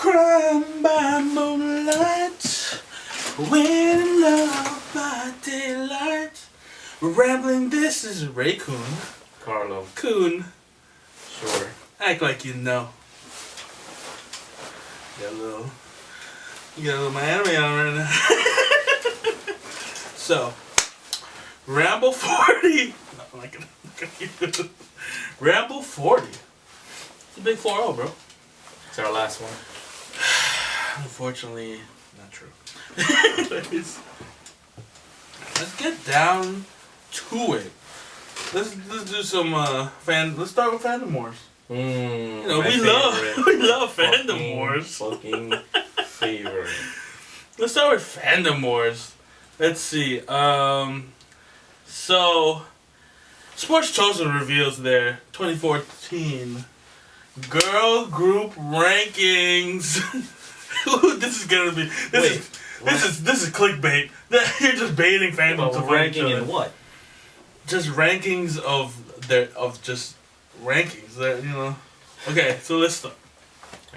Crying by moonlight, when in love by daylight. Rambling, this is Rae Carlo. Coon. Sure. Act like you know. You got a little my anime on right now. So, Ramble 40. No, I'm not gonna keep this. Ramble 40. It's a big 4-0, bro. It's our last one. Unfortunately, not true. Let's get down to it. Let's do some Let's start with fandom wars. You know, we love fandom wars. Fucking favorite. Let's start with fandom wars. Let's see. So Sports Chosun reveals their 2014 girl group rankings. This is gonna be this is clickbait. You're just baiting fandom to ranking in what? Just rankings of just rankings. You know. Okay, so let's start.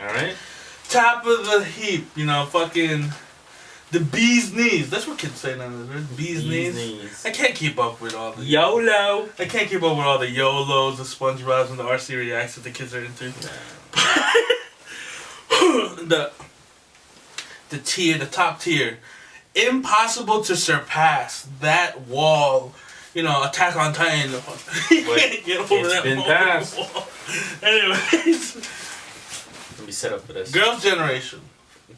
All right. Top of the heap. You know, fucking the bee's knees. That's what kids say now. Right? Bee's knees. I can't keep up with all the YOLO. I can't keep up with all the YOLOs, the SpongeBob's, and the RC reacts that the kids are into. The top tier, impossible to surpass that wall. You know, Attack on Titan. You can't get over that been passed. wall. Anyways, Let me set up for this. Girls' Generation.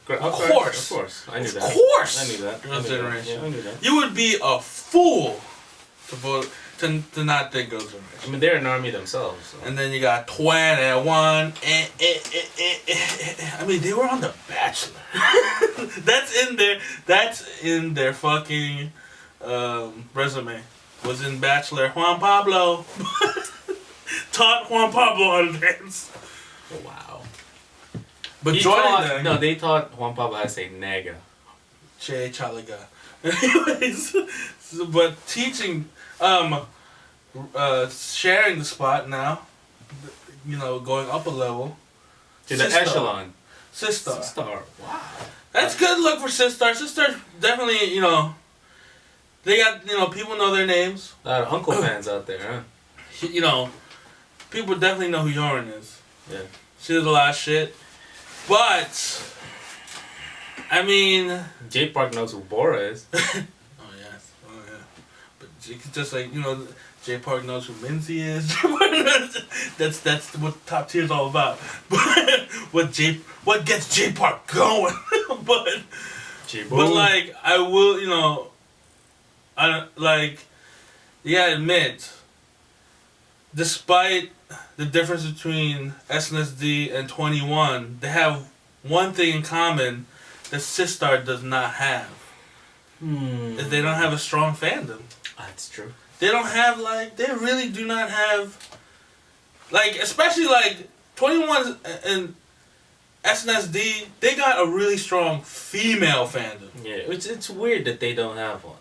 Of course. I knew that. Of course. I knew that. Girls' Generation. Yeah, I knew that. You would be a fool to vote to not think Girls' Generation. I mean, they're an army themselves. So. And then you got 21. I mean, they were on The Bachelor. That's in their fucking resume. Was in Bachelor. Juan Pablo taught Juan Pablo how to dance. Wow. But they taught Juan Pablo how to say nega. Che Chalaga. Anyways, but teaching, sharing the spot now, you know, going up a level. To the echelon. Sistar. Wow. That's good look for Sistar. Sistar definitely, you know, they got, you know, people know their names. A lot of Uncle fans out there, huh? You know, people definitely know who Yorin is. Yeah. She does a lot of shit. But, I mean... J Park knows who Bora is. Oh, yeah. But just like, you know, J Park knows who Minzy is. That's what top tier is all about. But what gets J Park going? but like, I will, you know... you gotta admit, despite the difference between SNSD and 21, they have one thing in common that Sistar does not have. Is they don't have a strong fandom. That's true. They don't have, they really do not have, especially, 21 and SNSD, they got a really strong female fandom. Yeah, it's weird that they don't have one.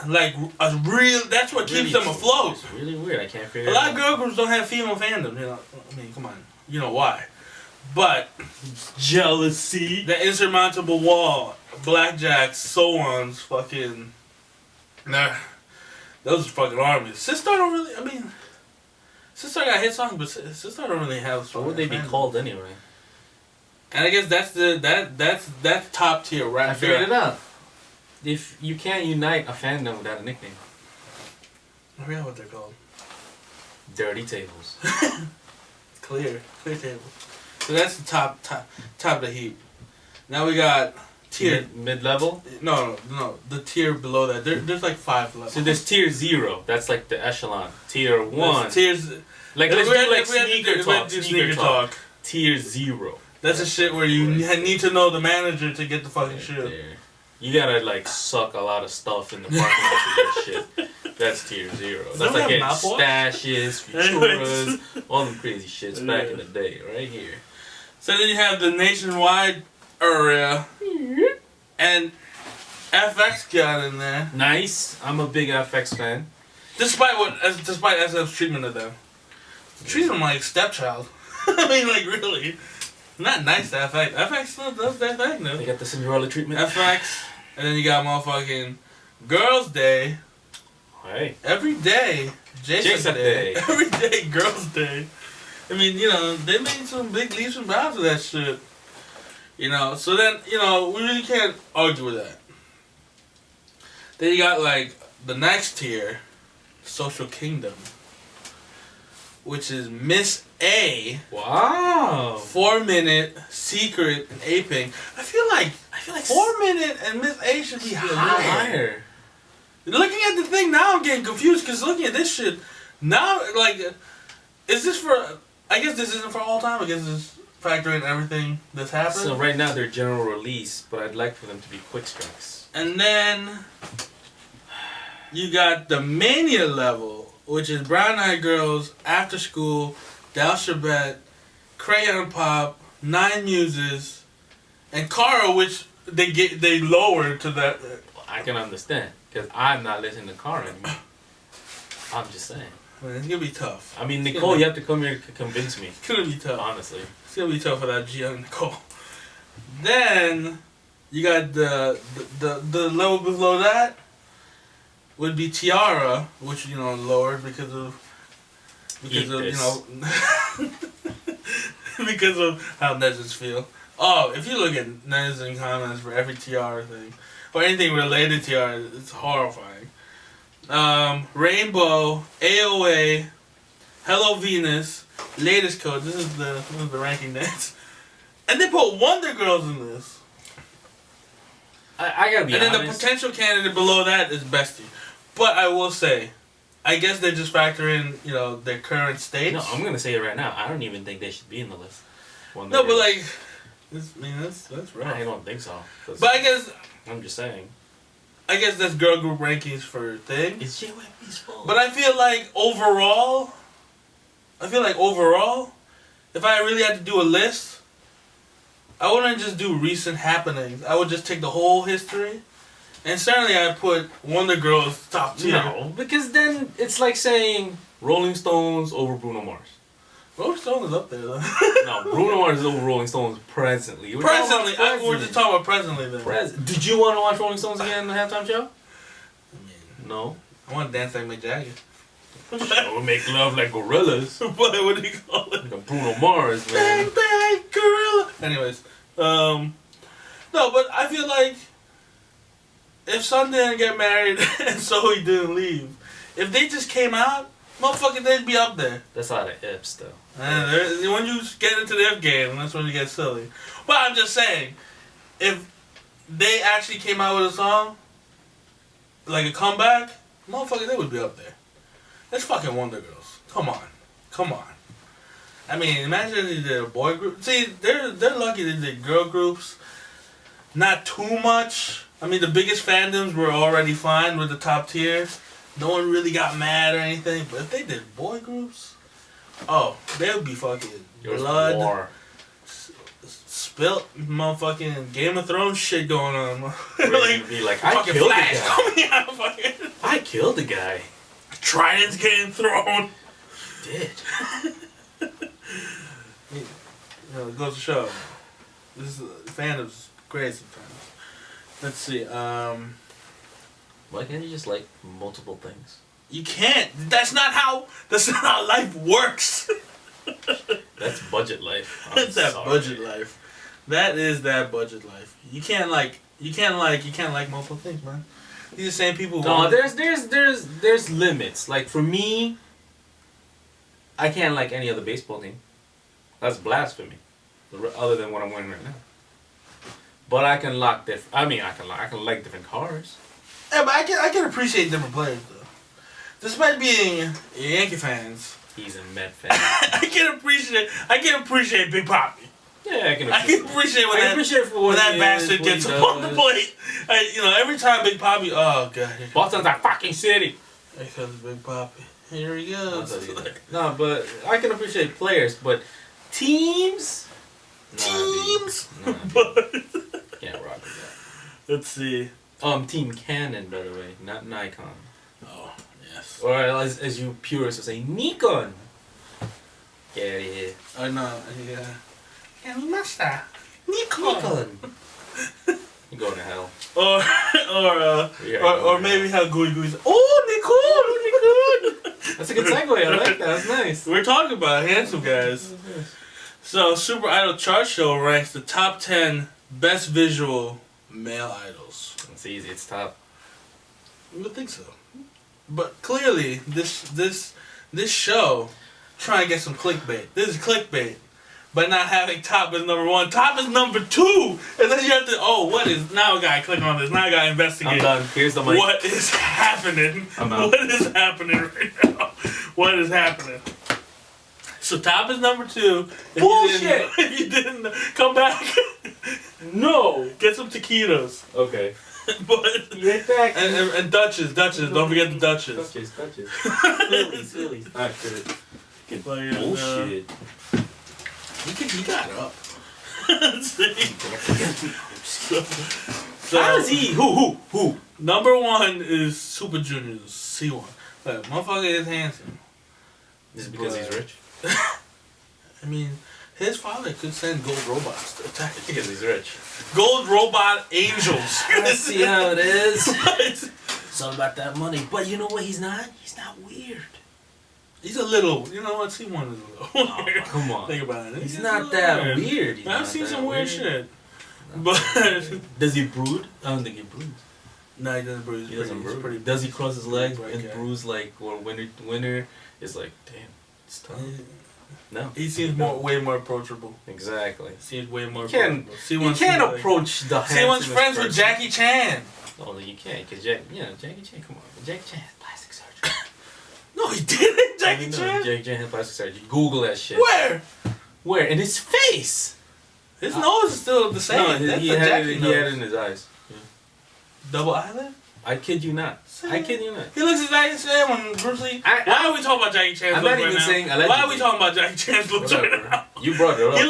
That's what keeps them afloat. It's really weird. I can't figure it out. A lot of girl groups don't have female fandom. You know, I mean, come on. You know why? But jealousy, the insurmountable wall, Blackjacks, Siwon's, fucking, those are fucking armies. Sistar don't really. I mean, Sistar got hit songs, but Sistar don't really have strong. What would they be called anyway? And I guess that's top tier right I figured it out. If you can't unite a fandom without a nickname. I forgot what they're called. Dirty tables. Clear table. So that's the top of the heap. Now we got tier mid-level. No, the tier below that. There's like 5 levels. So there's tier 0. That's like the echelon. Tier 1. Tiers. Let's do sneaker talk. Tier 0. That's the shit where you need to know the manager to get the fucking shit. There. You gotta suck a lot of stuff in the parking lot to get shit. That's tier 0. That's like getting stashes, Futuras, all them crazy shits back in the day, right here. So then you have the nationwide area, and FX got in there. Nice. I'm a big FX fan. Despite SF's treatment of them, treat them like stepchild. I mean, really. Not nice to FX. FX still does their thing, though. They got the Cinderella treatment. FX, and then you got motherfucking Girls' Day. Hey. Every day, Jason Day. Every day, Girls' Day. I mean, you know, they made some big leaps and bounds with that shit. You know, so then, you know, we really can't argue with that. Then you got, like, the next tier, Social Kingdom, which is Miss A. Wow. 4-minute, Secret, and Aping. I feel like 4-minute and Miss A should be higher. Looking at the thing now, I'm getting confused because looking at this shit now, like, is this for? I guess this isn't for all time. I guess this factoring everything that's happened. So right now they're general release, but I'd like for them to be quick strikes. And then you got the Mania level, which is Brown Eyed Girls, After School, Dal Shabet, Crayon Pop, 9 Muses, and Kara, which they lowered to that. I can understand, because I'm not listening to Kara anymore. I'm just saying. Man, it's gonna be tough. I mean, Nicole, you have to come here to convince me. It's gonna be tough. Honestly. It's gonna be tough for that Jihyo and Nicole. Then, you got the level below that would be Tiara, which, you know, lowered because of you know, because of how Nezins feel. Oh, if you look at Nezin comments for every Tiara thing, or anything related to Tiara, it's horrifying. Rainbow, AOA, Hello Venus, Latest Code. This is the ranking next, and they put Wonder Girls in this. I gotta be honest. And then the potential candidate below that is Bestie. But I will say, I guess they just factor in, you know, their current state. No, I'm gonna say it right now. I don't even think they should be in the list. No, but like, that's right. I don't think so. But I guess I'm just saying. I guess that's girl group rankings for things. It's JYP's fault. But I feel like overall, if I really had to do a list, I wouldn't just do recent happenings. I would just take the whole history. And certainly I'd put Wonder Girls top tier. No, because then it's like saying Rolling Stones over Bruno Mars. Rolling Stones is up there, though. No, Bruno Mars is over Rolling Stones presently. We're just talking about presently, then. Did you want to watch Rolling Stones again in the halftime show? I mean, No. I want to dance like Mick Jagger. Or make love like gorillas. What do you call it? Like Bruno Mars, man. Bang, bang, gorilla. Anyways, no, but I feel like if Sun didn't get married and Zoe didn't leave, if they just came out, motherfucker, they'd be up there. That's out of Ips, though. When you get into the F game, that's when you get silly. But I'm just saying, if they actually came out with a song, like a comeback, motherfucker, they would be up there. That's fucking Wonder Girls. Come on. I mean, imagine if they did a boy group. See, they're lucky they did girl groups. Not too much. I mean, the biggest fandoms were already fine with the top tier. No one really got mad or anything. But if they did boy groups, oh, they would be fucking blood. Spilt motherfucking Game of Thrones shit going on. like, I killed the guy. I killed the guy. Trident's getting thrown. Did. It goes to show. This is fandom's great sometimes. Let's see. Why can't you just like multiple things? You can't. That's not how life works. That's budget life. That's that budget life. That is that budget life. You can't like multiple things, man. These are the same people. No, there's limits. Like for me, I can't like any other baseball team. That's blasphemy. Other than what I'm wearing right now. But I can lock different. I mean, I can like different cars. Yeah, but I can appreciate different players though. Despite being Yankee fans, he's a Met fan. I can appreciate Big Papi. Yeah, I can appreciate when that bastard gets up on the plate. Every time Big Papi, oh god, Boston's a fucking city. Here comes Big Papi. Here he goes. No, but I can appreciate players, but teams. Nah, but can't rock with that. Let's see. Team Canon, by the way, not Nikon. Oh, yes. Or as you purists would say, Nikon. Get out of here. Oh no, yeah. Yanimashita. Nikon. You go to hell. Or maybe how Gooey Gooey's. Oh, Nikon. That's a good segue. I like that. That's nice. We're talking about handsome guys. So, Super Idol Chart Show ranks the top 10 best visual male idols. It's easy. It's tough. You would think so. But clearly, this show trying to get some clickbait. This is clickbait. By not having Top as number 1. Top is number 2! And then you have to, now I gotta click on this. Now I gotta investigate. I'm done. Here's the mic. What is happening? I'm out. What is happening right now? What is happening? So Top is number 2. Bullshit! If you didn't come back. No! Get some taquitos. Okay. But Get back. and Dutchess. Don't forget the Dutchess. Silly. Alright, good. Bullshit. He got up. So, How is he? Who? Number 1 is Super Junior's Siwon. But motherfucker is handsome. Is it because he's rich? I mean, his father could send gold robots to attack It's him. because he's rich. Gold robot angels. I see how it is. What? It's all about that money. But you know what he's not? He's not weird. He's a little, you know what? Siwon is a little Oh, weird. come on. Think about it. He's not that weird. I've seen some weird shit. No. But Does he brood? I don't think he broods. no, he doesn't bruise. He doesn't He's brood. pretty Does he cross his legs bright and guy. bruise like or winter is like, damn, it's tough. No. He seems way more approachable. Exactly. Seems way more You can't- approachable. You can't approach the Siwon's handsomest friends with person. Jackie Chan. Oh, you can't, because Jackie Chan, come on. Jackie Chan had plastic surgery. No, he didn't. Jackie No, Chan. Jackie Chan had plastic surgery. Google that shit. Where? Where? In his face. His nose is still the same. No, That's he the had Jackie it. He nose. had it in his eyes. Yeah. Double eyelid. I kid you not. I kid you not. He looks exactly the same when Bruce Lee. Why are we talking about Jackie Chan's I'm looks not even right now? saying Why allegedly. are we talking about Jackie Chan's looks right Whatever. now? You brought it up. He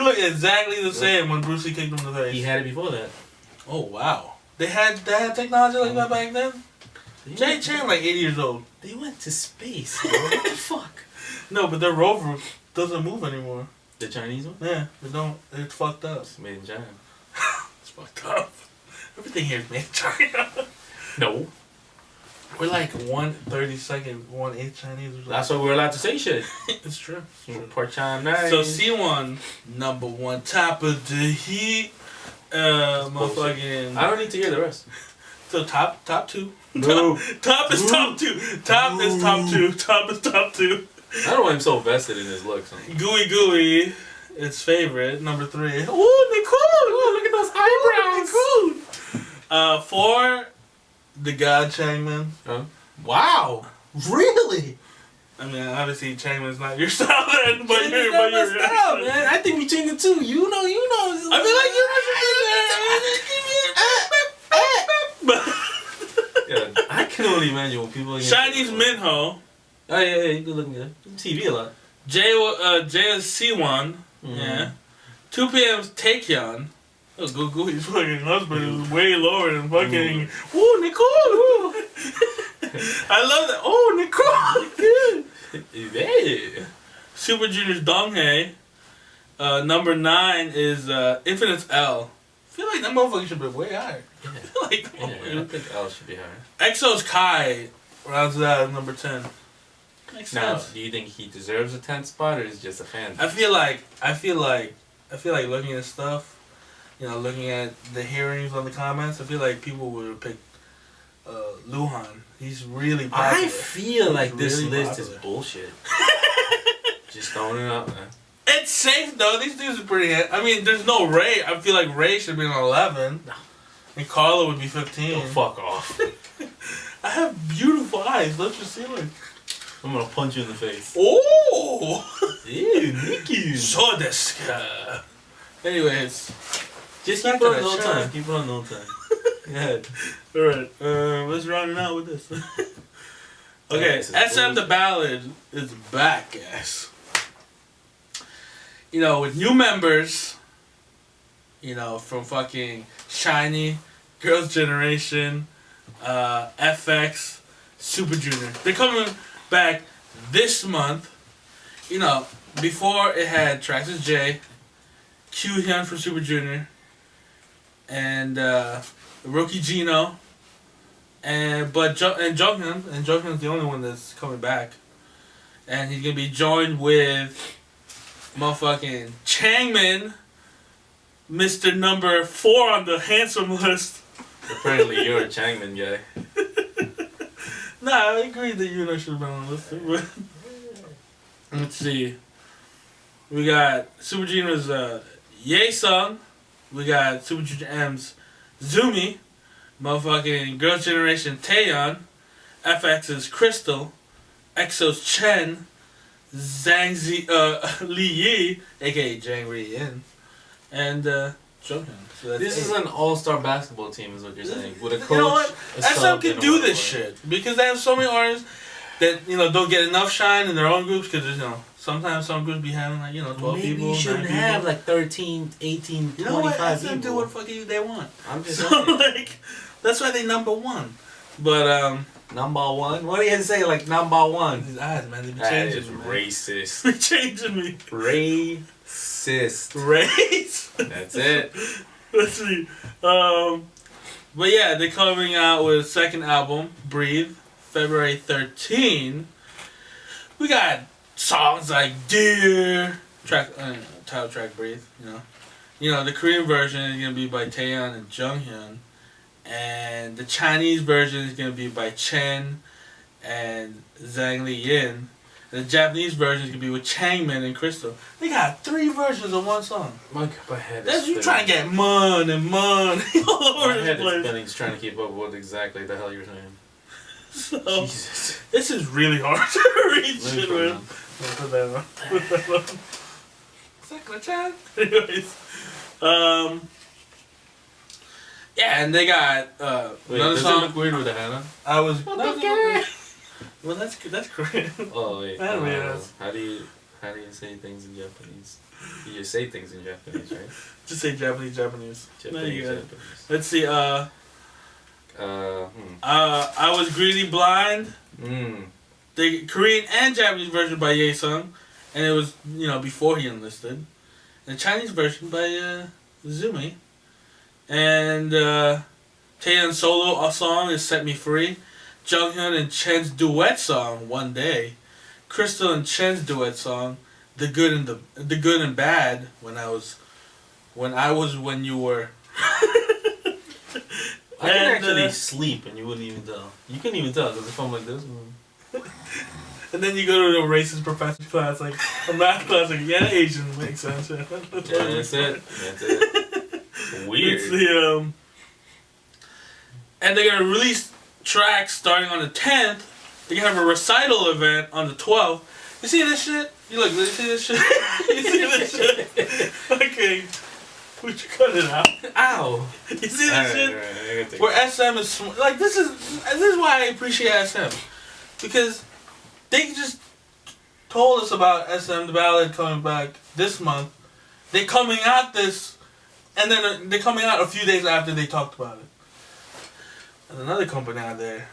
looked exactly the same when Bruce Lee kicked him in the face. He had it before that. Oh wow. They had technology like that back then. Jackie Chan like 80 years old. They went to space, bro. What the fuck? No, but their rover doesn't move anymore. The Chinese one? Yeah, they don't. It's fucked up. It's made in China. It's fucked up. Everything here is made in China. No. We're like 1/32nd, 1/8 Chinese or something. That's why we're allowed to say shit. It's true. Part China. So Siwon, number 1, top of the heat. Motherfucking. I don't need to hear the rest. So top 2. No. Top is top 2. Top is top 2. Top is top 2. I don't know why I'm so vested in his looks. Gooey, its favorite, number 3. Ooh, Nicole! Ooh, look at those eyebrows! 4, the god Changmin. Huh? Wow! Really? I mean, obviously Changmin's not your style then, but It's you're not my style, man. I think between the two, you know. I feel like Yeah, I can only imagine when people. Chinese Minho, Oh yeah, you good looking good. TV a lot. Jay is Siwon, yeah. 2 p.m.'s Taeyeon. Oh, Gooey's fucking husband is way lower than fucking. Ooh, Nicole! Ooh. I love that. Oh, Nicole! Yeah. Super Junior's Donghae. Number 9 is Infinite's L. I feel like that motherfucker should be way higher. Yeah. I feel like I think L should be higher. EXO's Kai rounds it out at number 10. Makes Now, sense. do you think he deserves a 10th spot or is he just a fan? I feel like looking at stuff, looking at the hearings on the comments, I feel like people would have picked Luhan. He's really popular. I feel like this really list popular. is bullshit. Just throwing it out, man. It's safe though. These dudes are pretty. I mean, there's no Rae. I feel like Rae should be on 11. No. And Carlo would be 15. Oh, fuck off. I have beautiful eyes. Don't you see it? I'm gonna punch you in the face. Oh! Ew, Nikki. So desu ka. Anyways. Just Back keep to it on that no show. time. Keep it on no time. Go ahead. Alright, let's round it out with this. Okay, This is SM the bullshit. Ballad is back, guys. With new members, from fucking SHINee, Girls' Generation, FX, Super Junior. They're coming back this month. before it had Traxxas J, Hyun from Super Junior, and Roki Gino, and Jonghyun's the only one that's coming back, and he's gonna be joined with motherfucking Changmin, Mr. Number 4 on the handsome list. Apparently, you're a Changmin guy. Nah, I agree that you should have been on the list too, but let's see. We got Super Junior's Yesung. We got Super Junior M's Zhoumi. Motherfucking Girls' Generation Taeyeon. FX's Krystal. EXO's Chen. Zhang's Liyin, aka Jang Liyin. And Jonghyun. So This is an all-star basketball team, is what you're saying. With a coach, you know what? a SM sub, can and a do whatever. this shit because they have so many artists that don't get enough shine in their own groups because sometimes some groups be having 12 Maybe people. you shouldn't 9 have people. 13, 18, You know what? 25 SM people. do what the fuck they want. I'm just So saying. that's why they number one. But Number one? What do you say, like number one? these eyes, man, they be That is changing me. racist. They changing me. Racist. Race. That's it. Let's see. But yeah, they're coming out with a second album, Breathe, February 13. We got songs like Dear, title track Breathe, the Korean version is going to be by Taeyeon and Jonghyun. And the Chinese version is going to be by Chen and Zhang Liyin. And the Japanese version is going to be with Changmin and Krystal. They got 3 versions of one song. My head That's is you spinning. trying to get money all over My this head is place. spinning just trying to keep up with what exactly the hell you're saying. So, Jesus. this is really hard to read Let me shit put it with. on. Put that on. Put that on. Sakura-chan. Anyways, yeah, and they got Wait, another does it song. look weird with the Hannah? I was. Okay. Well, that's Korean. Oh wait. Anime, yes. How do you say things in Japanese? You just say things in Japanese, right? Just say Japanese. No, you got it. Japanese. Let's see. I was greedy blind. The Korean and Japanese version by Yesung, and it was before he enlisted. And the Chinese version by Zhoumi. And Taeyeon's solo song is "Set Me Free." Jonghyun and Chen's duet song "One Day." Krystal and Chen's duet song "The Good and Bad." When you were. I can actually sleep and you wouldn't even tell. You couldn't even tell because if I'm like this. And then you go to the racist professor class, like a math class, like Asian makes sense. Yeah, That's it. Weird. It's the and they're gonna release tracks starting on the 10th. They're gonna have a recital event on the 12th. You see this shit? You see this shit? You see this shit? Okay. Would you cut it out? Ow! You see this shit? Right. Where SM is like this is why I appreciate SM, because they just told us about SM the Ballad coming back this month. They're coming out and then they're coming out a few days after they talked about it. And another company out there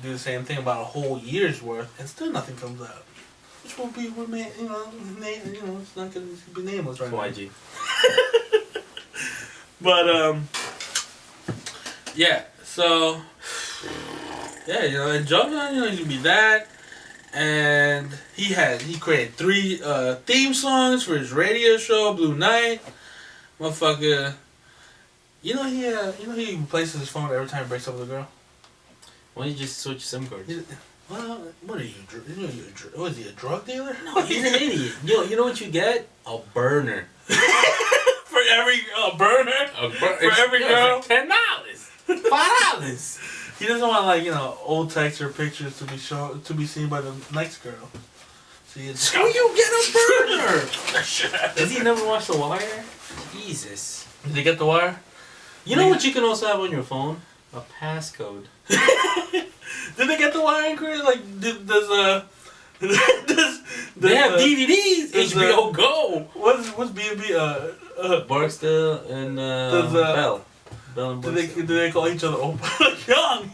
do the same thing about a whole year's worth, and still nothing comes out. Which will be it's not gonna be nameless right now. YG. But yeah. So yeah, and Jonghyun, he's gonna be that, and he created 3 theme songs for his radio show Blue Night. Motherfucker, he replaces his phone every time he breaks up with a girl. Why don't you just switch SIM cards? Well, what are you? What is he, a drug dealer? No, he's an idiot. You know what you get? A burner. For every burner? For every girl? $10. $5. He doesn't want old texts or pictures to be seen by the next girl. So you get a burner? Does he never watch The Wire? Jesus. Did he get The Wire? You know what you can also have on your phone? A passcode. Did they get The Wire in Korea? Like, does they have DVDs. does, HBO Go. What's B&B? Barksdale and Bell. Bell and Do Barksdale. they call each other Opa? Young.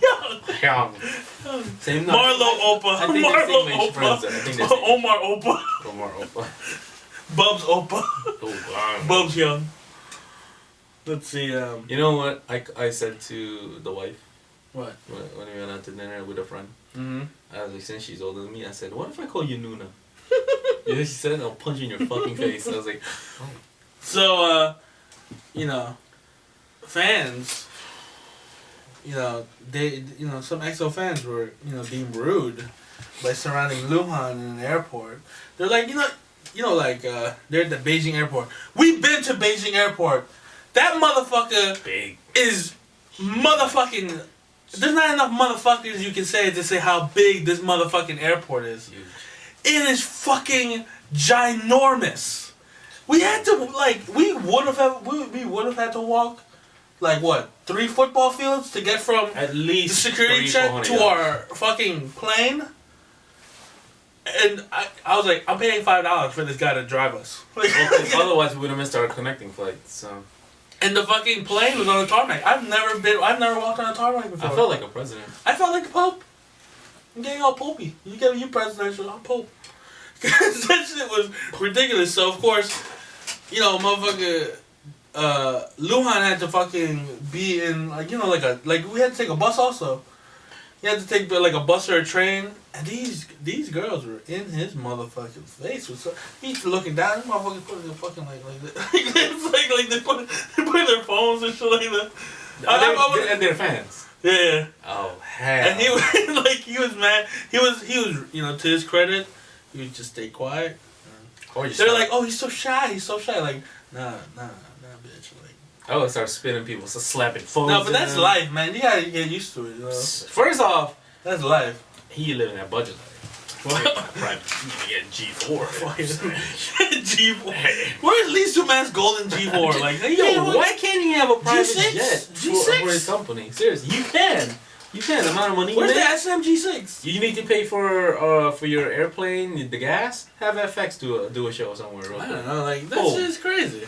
Same Marlo Opa. I think Marlo they friends. I think they're Omar Opa. Omar Opa. Bubs Opa. Oh, wow. Bubs Young. Let's see. You know what I said to the wife? What? When we went out to dinner with a friend. Mm-hmm. I was like, since she's older than me, I said, what if I call you Nuna? You know what she said? I'll punch you in your fucking face. I was like, oh. So, you know, fans, you know, some EXO fans were, being rude by surrounding Luhan in an airport. They're like, like, they're at the Beijing airport. We've been to Beijing airport. That motherfucker Big. is motherfucking... There's not enough motherfuckers you can say to say how big this motherfucking airport is. Huge. It is fucking ginormous. We had to, we would have had to walk, 3 football fields to get from At least the security check to our fucking plane. And I was like, I'm paying $5 for this guy to drive us. Otherwise, we would have missed our connecting flight. So. And the fucking plane was on the tarmac. I've never walked on a tarmac before. I felt like a president. I felt like the Pope. I'm getting all popey. You presidential, I'm Pope. Because that shit was ridiculous. So, of course, motherfucker, Luhan had to fucking be in, we had to take a bus also. He had to take, a bus or a train. And these girls were in his motherfucking face. He's looking down. This motherfucker put their fucking, it's they put their phones and shit like that. And they're fans. Yeah. Oh, hell. And he was, he was mad. He was, to his credit, he would just stay quiet. They're like, oh, he's so shy. Like, nah, bitch. I would start spinning people, so slapping phones. No, but that's life, man. You gotta get used to it. First off, that's life. He living that budget life. Private, you get G4. G4. Where's Lee Soo-man's golden G4? Why can't he have a private G6? jet G6? for his company? Seriously, you can. The amount of money you Where's make. the SMG6? You need to pay for your airplane, the gas. Have FX do a show somewhere. I don't know. That's just crazy.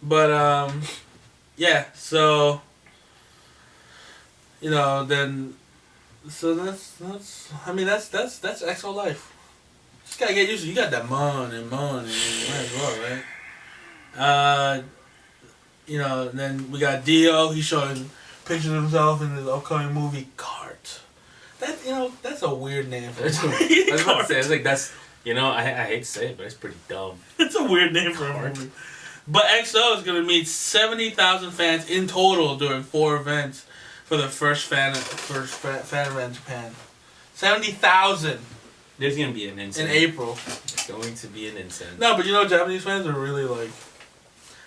But yeah. So then. So that's EXO life. Just gotta get used to it. You got that money, might as well, right? Then we got Jihyo. He's showing pictures of himself in his upcoming movie Cart. That's a weird name for a movie. I was about to say, I hate to say it, but it's pretty dumb. It's a weird name for a movie. But EXO is gonna meet 70,000 fans in total during 4 events. For the first fan event in Japan. 70,000. There's going to be an incident. In April. There's going to be an incident. No, but Japanese fans are really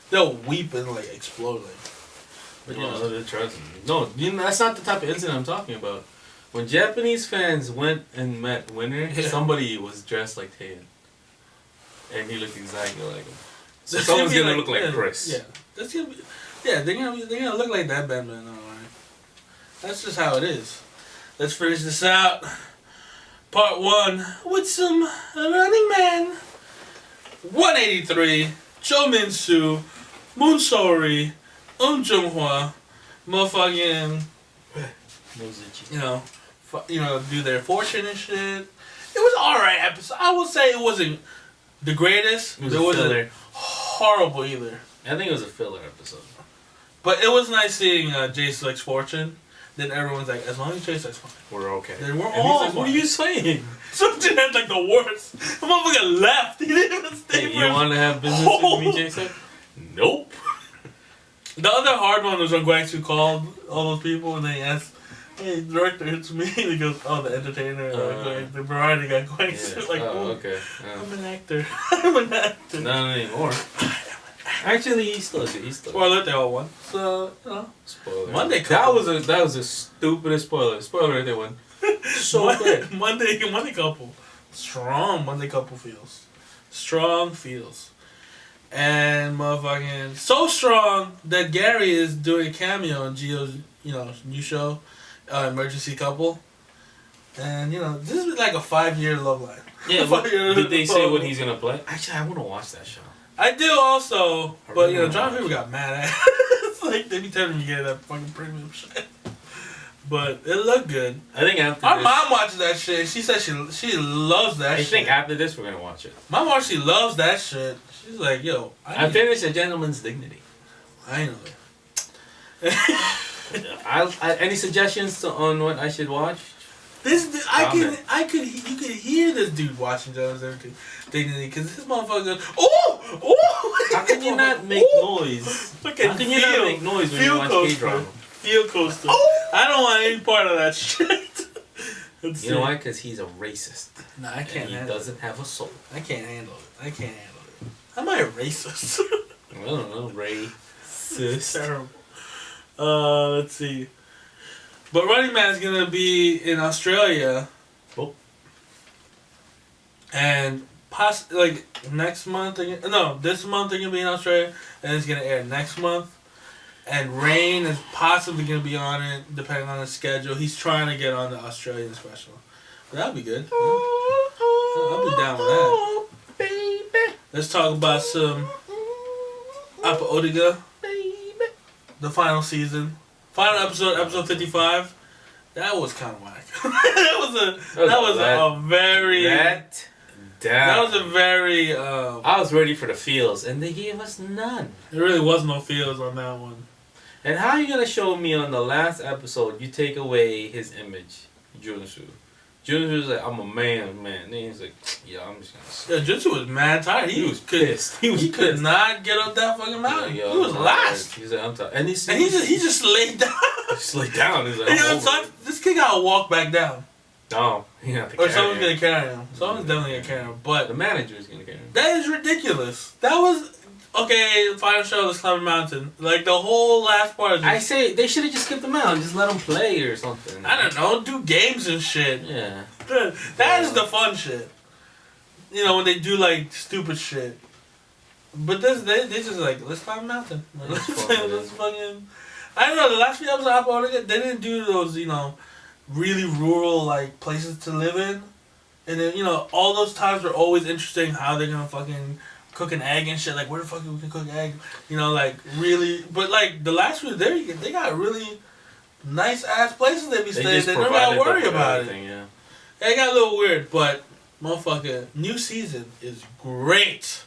they'll weep and explode. No, that's not the type of incident I'm talking about. When Japanese fans went and met Winner, somebody was dressed like Taeyeon. And he looked exactly like him. So someone's going to look like Chris. Yeah. That's gonna be, they're gonna look like that Batman. That's just how it is. Let's finish this out. Part 1 with some Running Man. 183. Jo Minsu, Sori, Junghwa, motherfucking, do their fortune and shit. It was an alright episode. I would say it wasn't the greatest. It wasn't horrible either. I think it was a filler episode. But it was nice seeing J-Slick's fortune. Then everyone's like, as long as J-Slick's fine. We're okay. Then we're all fine. What are you saying? Something had the worst. The motherfucker left. He didn't even stay for you want to have business with me, J-Slick? Nope. The other hard one was when Guangsu called all those people and they asked, hey, director, it's me. And he goes, oh, the entertainer, the variety guy, Guangsu. Yeah. Okay. I'm an actor. I'm an actor. Not anymore. Actually, he's still. Spoiler, they all won. So, Spoiler. Monday couple. That was the stupidest spoiler. Spoiler, they won. So good. Monday couple. Strong Monday couple feels. Strong feels. And motherfucking so strong that Gary is doing a cameo in Jihyo's, new show, Emergency Couple. And, this is like a 5-year love line. Yeah, did they say what he's going to play? Actually, I want to watch that show. I do also, but John Weaver got mad at it. It's like they be telling me to get that fucking premium shit. But it looked good. I think after Our this, mom watches that shit. She said she loves that I shit. think after this we're gonna watch it. My mom, she loves that shit. She's like, yo, I finished A Gentleman's Dignity. I know it. Any suggestions on what I should watch? You could hear this dude watching Jones Dignity because this motherfucker goes, oh. How can you not make noise? How can you not make noise when you watch K-drama? Feel coaster. I don't want any part of that shit. You know why? Because he's a racist. No, I can't. And he doesn't have a soul. I can't handle it. Am I a racist? I don't know, racist. Terrible. Let's see. But Running Man's gonna be in Australia. Oh. And next month. This month they're gonna be in Australia, and it's gonna air next month. And Rain is possibly gonna be on it, depending on the schedule. He's trying to get on the Australian special. But that'll be good. I'll be down with that. Baby. Let's talk about some Appa Odiga. The final season. Final episode 55. That was kind of whack. that was a very... That was a very... I was ready for the feels, and they gave us none. There really was no feels on that one. And how are you going to show me on the last episode you take away his image, Junsu? Junsu's like, I'm a man. And then he's like, yeah, I'm just going to... Yeah, Junsu was mad tired. He was pissed. He could not get up that fucking mountain. Yeah, he was last. He's like, I'm tired. And he just laid down. Just laid down. He's like, this kid got to walk back down. No, he have to or someone's going to carry him. Someone's definitely going to carry him. But the manager's going to carry him. That is ridiculous. That was... Okay, final show, let's climb a mountain. Like, the whole last part is... I say, they should have just skipped him out and just let him play or something. I don't know, do games and shit. Yeah. That is the fun shit. You know, when they do, like, stupid shit. But this, they just like, let's climb a mountain. Let's fucking... I don't know, the last few episodes of Appa Odiga, they didn't do those, you know, really rural, like, places to live in. And then, you know, all those times were always interesting how they're gonna fucking... cook an egg and shit, like where the fuck we can cook egg, you know, like really, but like the last few there, they got really nice ass places they be staying. They never gotta worry about it. Yeah, it got a little weird, but motherfucker, new season is great.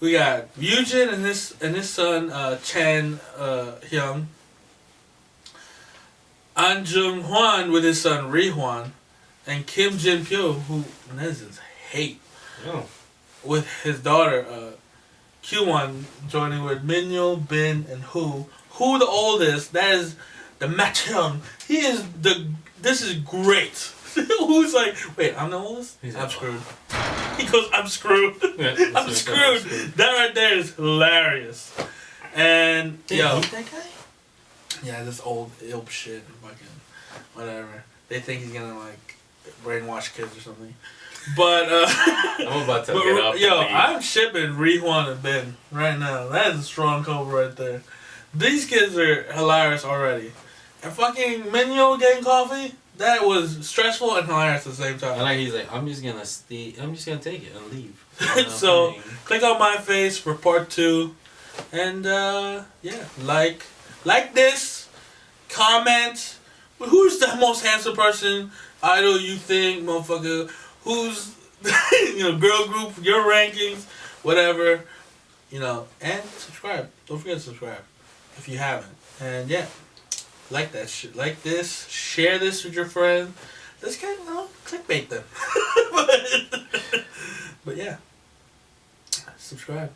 We got Yujin and his son Chen Hyung, Uhm Junghwa with his son Rihwan, and Kim Jin Pyo, who netizens hate. Oh. With his daughter, Q1, joining with Minyo, Bin, and Who. Who the oldest, that is the Matchung. This is great. Who's like, wait, I'm the oldest? I'm screwed. He goes, I'm screwed. Yeah, I'm screwed. That right there is hilarious. And, yo. Hate that guy? Yeah, this old ilp shit, fucking, whatever. They think he's gonna, like, brainwash kids or something. But I'm about to get up. Yo, I'm shipping Rihwan and Ben right now. That is a strong couple right there. These kids are hilarious already. And fucking Minyo getting coffee, that was stressful and hilarious at the same time. And like he's like, I'm just gonna take it and leave. So click on my face for part 2, and yeah, like this, comment. Who's the most handsome person idol you think, motherfucker? Who's, you know, girl group, your rankings, whatever, you know, and subscribe. Don't forget to subscribe if you haven't. And yeah, like that shit, like this, share this with your friend. Let's kind of, you know, clickbait them. but yeah, subscribe.